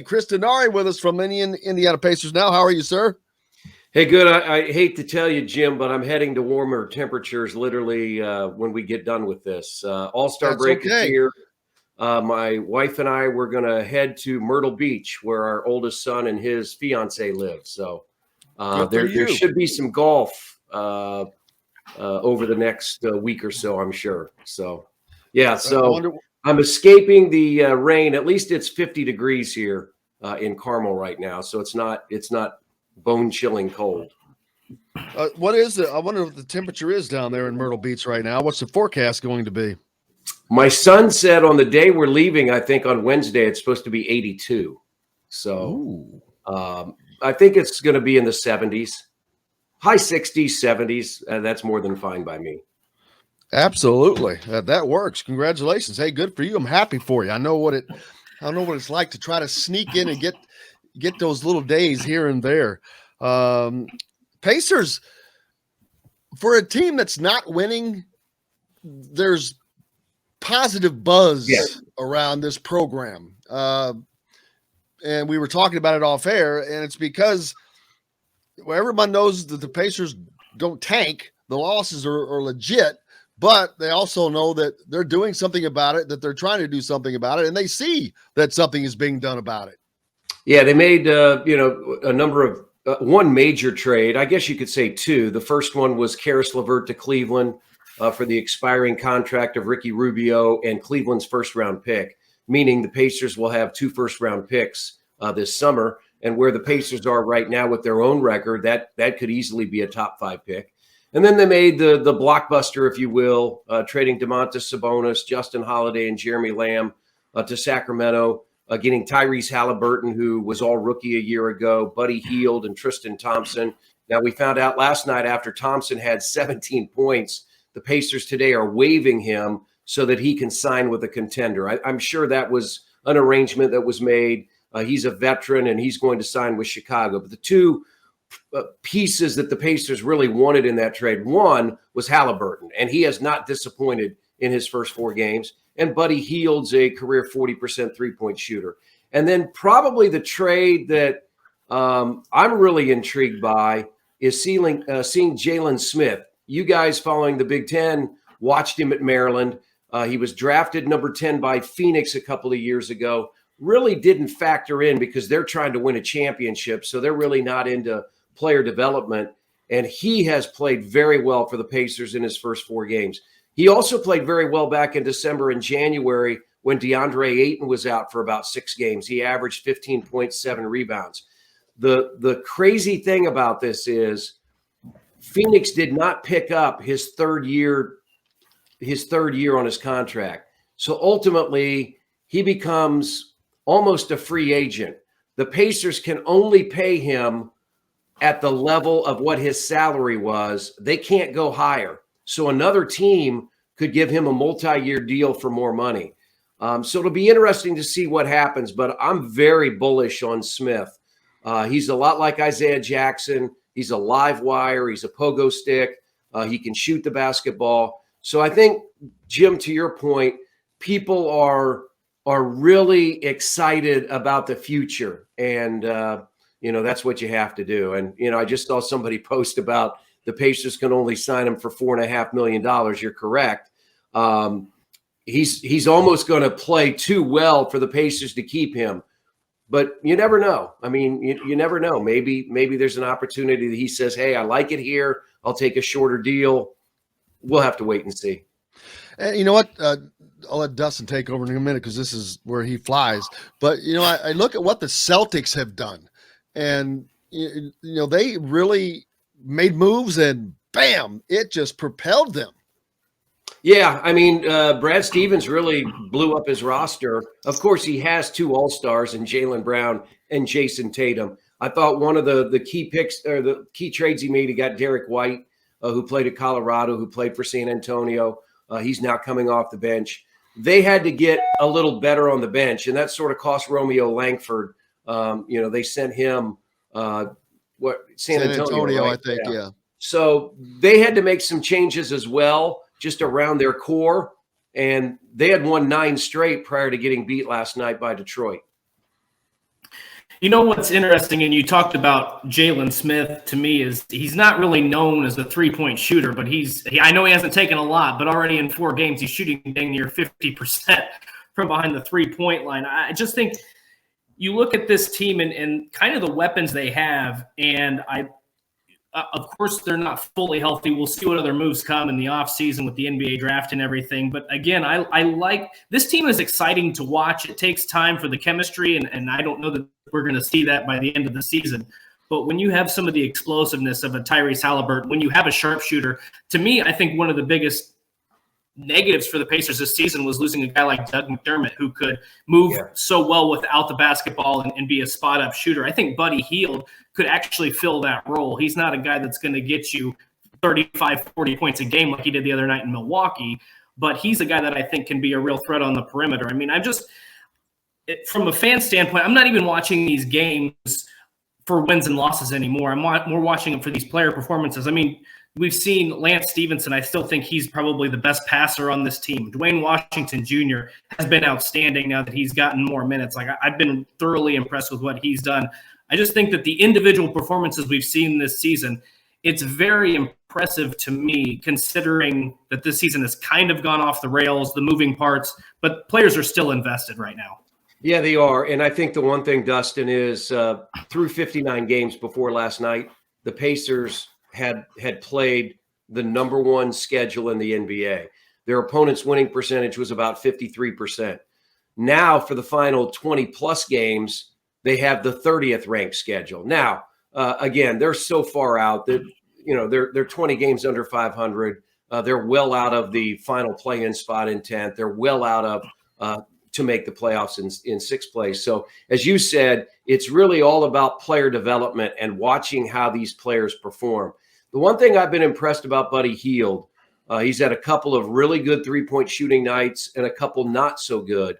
Chris Denari with us from Indiana Pacers now. How are you, sir? Hey, good. I hate to tell you, Jim, but I'm heading to warmer temperatures literally when we get done with this. All-Star break is here. My wife and I, we're going to head to Myrtle Beach, where our oldest son and his fiance live. So there should be some golf over the next week or so, I'm sure. So, yeah, so I'm escaping the rain. At least it's 50 degrees here in Carmel right now, so it's not bone-chilling cold. What is it? I wonder what the temperature is down there in Myrtle Beach right now. What's the forecast going to be? My son said on the day we're leaving, I think on Wednesday, it's supposed to be 82. So I think it's going to be in the 70s, high 60s, 70s. That's more than fine by me. Absolutely. That works. Congratulations. Hey, good for you. I'm happy for you. I know what it's like to try to sneak in and get those little days here and there. Pacers, for a team that's not winning, there's positive buzz around this program. And we were talking about it off air, and it's because everyone knows that the Pacers don't tank. The losses are legit, but they also know that they're doing something about it, that they're trying to do something about it, and they see that something is being done about it. Yeah, they made a number of one major trade. I guess you could say two. The first one was Karis LeVert to Cleveland for the expiring contract of Ricky Rubio and Cleveland's first-round pick, meaning the Pacers will have 2 first-round picks this summer. And where the Pacers are right now with their own record, that could easily be a top 5 pick. And then they made the blockbuster, if you will, trading Domantas Sabonis, Justin Holiday, and Jeremy Lamb to Sacramento, getting Tyrese Halliburton, who was all rookie a year ago, Buddy Hield, and Tristan Thompson. Now, we found out last night after Thompson had 17 points, the Pacers today are waiving him so that he can sign with a contender. I'm sure that was an arrangement that was made. He's a veteran, and he's going to sign with Chicago. But the two pieces that the Pacers really wanted in that trade, one was Halliburton, and he has not disappointed in his first 4 games. And Buddy Hield's a career 40% three-point shooter. And then probably the trade that I'm really intrigued by is seeing Jalen Smith. You guys following the Big Ten watched him at Maryland. He was drafted number 10 by Phoenix a couple of years ago. Really didn't factor in because they're trying to win a championship, so they're really not into player development. And he has played very well for the Pacers in his first 4 games. He also played very well back in December and January when DeAndre Ayton was out for about 6 games. He averaged 15.7 rebounds. The crazy thing about this is Phoenix did not pick up his third year on his contract. So ultimately, he becomes almost a free agent. The Pacers can only pay him at the level of what his salary was. They can't go higher. So another team could give him a multi-year deal for more money. So it'll be interesting to see what happens, but I'm very bullish on Smith. He's a lot like Isaiah Jackson. He's a live wire. He's a pogo stick. He can shoot the basketball. So I think, Jim, to your point, people are really excited about the future. And, that's what you have to do. And, I just saw somebody post about the Pacers can only sign him for $4.5 million. You're correct. He's almost going to play too well for the Pacers to keep him. But you never know. I mean, you never know. Maybe there's an opportunity that he says, hey, I like it here. I'll take a shorter deal. We'll have to wait and see. And you know what? I'll let Dustin take over in a minute because this is where he flies. But, I look at what the Celtics have done. And, they really made moves and, bam, it just propelled them. Yeah, I mean, Brad Stevens really blew up his roster. Of course, he has 2 All-Stars in Jalen Brown and Jason Tatum. I thought one of the key picks or the key trades he made, he got Derek White, who played at Colorado, who played for San Antonio. He's now coming off the bench. They had to get a little better on the bench, and that sort of cost Romeo Langford. They sent him San Antonio, right? I think, yeah. So they had to make some changes as well, just around their core, and they had won 9 straight prior to getting beat last night by Detroit. You know what's interesting, and you talked about Jalen Smith, to me, is he's not really known as a three-point shooter, but I know he hasn't taken a lot, but already in 4 games, he's shooting dang near 50% from behind the three-point line. I just think you look at this team and kind of the weapons they have, and of course, they're not fully healthy. We'll see what other moves come in the offseason with the NBA draft and everything. But again, I like this team is exciting to watch. It takes time for the chemistry, and I don't know that we're going to see that by the end of the season. But when you have some of the explosiveness of a Tyrese Halliburton, when you have a sharpshooter, to me, I think one of the biggest negatives for the Pacers this season was losing a guy like Doug McDermott, who could move so well without the basketball and be a spot-up shooter. I think Buddy Hield could actually fill that role. He's not a guy that's going to get you 35, 40 points a game like he did the other night in Milwaukee, but he's a guy that I think can be a real threat on the perimeter. I mean, from a fan standpoint, I'm not even watching these games for wins and losses anymore. I'm more watching them for these player performances. I mean, we've seen Lance Stevenson. I still think he's probably the best passer on this team. Dwayne Washington Jr. has been outstanding now that he's gotten more minutes. Like, I've been thoroughly impressed with what he's done. I just think that the individual performances we've seen this season, it's very impressive to me, considering that this season has kind of gone off the rails, the moving parts, but players are still invested right now. Yeah, they are. And I think the one thing, Dustin, is through 59 games before last night, the Pacers had played the number 1 schedule in the NBA. Their opponent's winning percentage was about 53%. Now, for the final 20-plus games, they have the 30th ranked schedule. Now, again, they're so far out that, they're 20 games under 500. They're well out of the final play-in spot in 10th. They're well out of to make the playoffs in 6th place. So, as you said, it's really all about player development and watching how these players perform. The one thing I've been impressed about Buddy Hield, he's had a couple of really good three-point shooting nights and a couple not so good.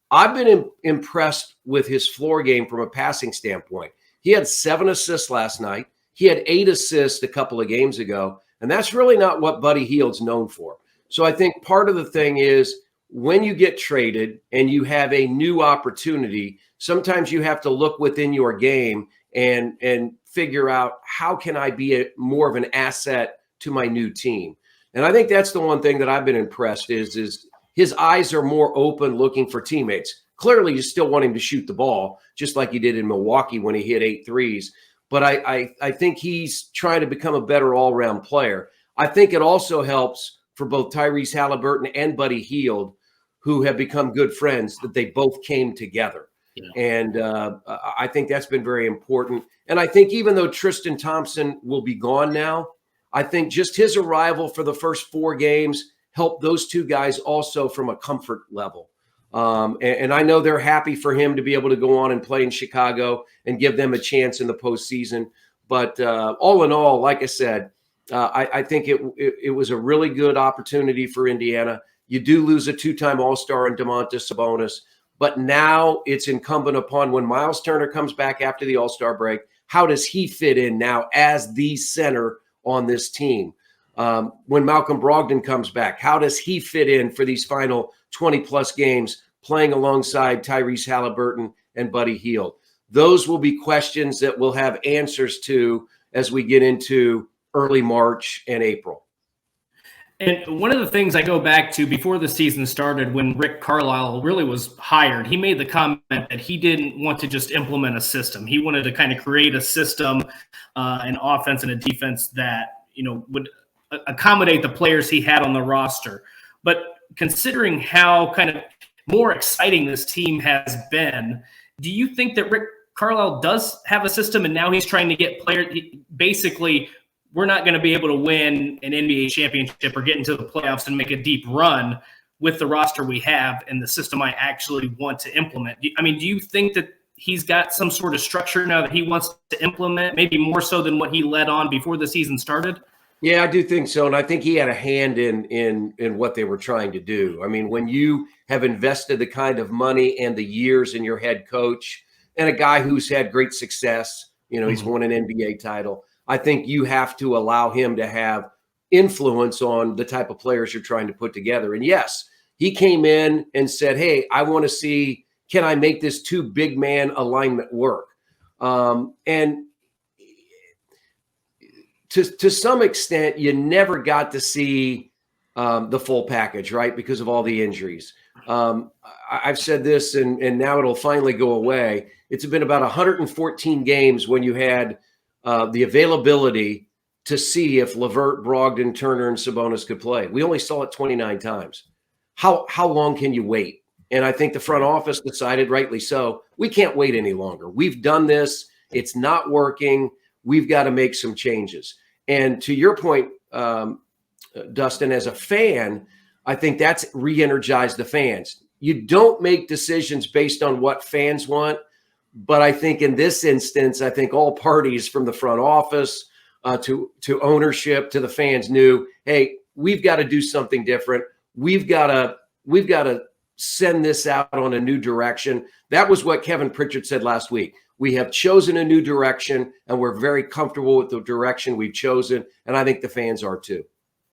I've been impressed with his floor game from a passing standpoint. He had 7 assists last night. He had 8 assists a couple of games ago, and that's really not what Buddy Hield's known for. So I think part of the thing is when you get traded and you have a new opportunity, sometimes you have to look within your game and figure out, how can I be more of an asset to my new team? And I think that's the one thing that I've been impressed is his eyes are more open looking for teammates. Clearly, you still want him to shoot the ball, just like he did in Milwaukee when he hit 8 threes. But I think he's trying to become a better all-around player. I think it also helps for both Tyrese Halliburton and Buddy Hield, who have become good friends, that they both came together. Yeah. And I think that's been very important. And I think even though Tristan Thompson will be gone now, I think just his arrival for the first 4 games helped those 2 guys also from a comfort level. And I know they're happy for him to be able to go on and play in Chicago and give them a chance in the postseason. But all in all, like I said, I think it was a really good opportunity for Indiana. You do lose a 2-time All-Star in Domantas Sabonis, but now it's incumbent upon, when Miles Turner comes back after the All-Star break, how does he fit in now as the center on this team? When Malcolm Brogdon comes back, how does he fit in for these final 20-plus games playing alongside Tyrese Halliburton and Buddy Hield? Those will be questions that we'll have answers to as we get into early March and April. And one of the things I go back to before the season started, when Rick Carlisle really was hired, he made the comment that he didn't want to just implement a system. He wanted to kind of create a system, an offense and a defense that, would accommodate the players he had on the roster. But considering how kind of more exciting this team has been, do you think that Rick Carlisle does have a system, and now he's trying to get players? Basically, we're not going to be able to win an NBA championship or get into the playoffs and make a deep run with the roster we have and the system I actually want to implement. Do you think that he's got some sort of structure now that he wants to implement, maybe more so than what he led on before the season started? Yeah, I do think so. And I think he had a hand in what they were trying to do. I mean, when you have invested the kind of money and the years in your head coach and a guy who's had great success, he's won an NBA title, I think you have to allow him to have influence on the type of players you're trying to put together. And yes, he came in and said, hey, I want to see, can I make this 2 big man alignment work? And to some extent, you never got to see the full package, right? Because of all the injuries. I've said this, and now it'll finally go away. It's been about 114 games when you had the availability to see if LeVert, Brogdon, Turner, and Sabonis could play. We only saw it 29 times. How long can you wait? And I think the front office decided, rightly so, we can't wait any longer. We've done this. It's not working. We've got to make some changes. And to your point, Dustin, as a fan, I think that's re-energized the fans. You don't make decisions based on what fans want. But I think in this instance, I think all parties from the front office to ownership to the fans knew, hey, we've got to do something different. We've got to send this out on a new direction. That was what Kevin Pritchard said last week. We have chosen a new direction, and we're very comfortable with the direction we've chosen. And I think the fans are too.